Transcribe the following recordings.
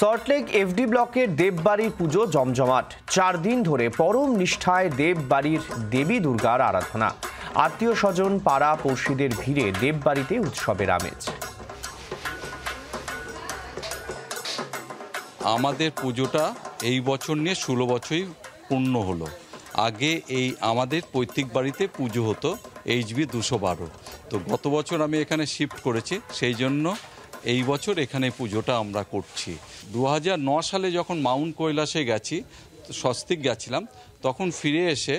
Salt Lake FD ব্লকের দেববাড়ির পুজো জমজমাট। 4 দিন ধরে পরম নিষ্ঠায় দেববাড়ির দেবী দুর্গার আরাধনা। আত্মীয় স্বজন, পাড়া পড়শিদের ভিড়ে দেববাড়িতে উৎসবের আমেজ। আমাদের পুজোটা এই বছর নিয়ে 16 বছরই পূর্ণ হলো। আগে এই আমাদের পৈতৃক বাড়িতে পুজো হতো HB 212। তো গত বছর আমি এখানে শিফট করেছি, সেই জন্য এই বছর এখানে পুজোটা আমরা করছি। 2009 সালে যখন মাউন্ট কৈলাসে গেছি, স্বস্তিক গেছিলাম, তখন ফিরে এসে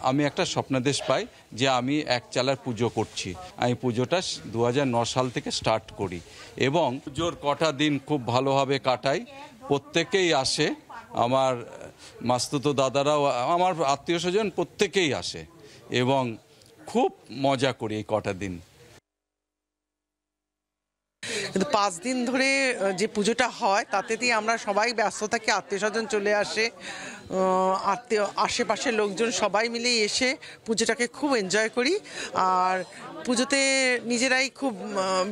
আমি একটা স্বপ্নাদেশ পাই যে আমি এক চালার পুজো করছি। আমি পুজোটা 2009 সাল থেকে স্টার্ট করি এবং পুজোর কটা দিন খুব ভালোভাবে কাটাই। প্রত্যেকেই আসে, আমার মাস্তুতো দাদারাও, আমার আত্মীয় স্বজন প্রত্যেকেই আসে এবং খুব মজা করি এই কটা দিন। কিন্তু 5 দিন ধরে যে পুজোটা হয় তাতে দিয়ে আমরা সবাই ব্যস্ত থাকি, আত্মীয় স্বজন চলে আসে, আশেপাশের লোকজন সবাই মিলে এসে পুজোটাকে খুব এনজয় করি। আর পুজোতে নিজেরাই খুব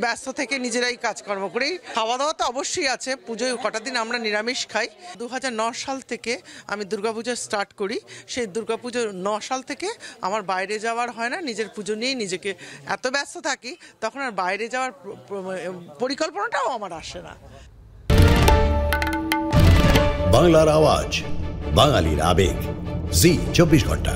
ব্যস্ত থেকে নিজেরাই কাজকর্ম করি। খাওয়া দাওয়া তো অবশ্যই আছে, পুজোয় কটা দিন আমরা নিরামিষ খাই। 2009 সাল থেকে আমি দুর্গাপুজো স্টার্ট করি। সেই দুর্গাপুজো 9 সাল থেকে আমার বাইরে যাওয়ার হয় না, নিজের পুজো নিয়েই নিজেকে এত ব্যস্ত থাকি, তখন আর বাইরে যাওয়ার পরিকল্পনাটাও আমার আসে না। বাংলার আওয়াজ, বাঙালির আবেগ, জি 24 ঘন্টা।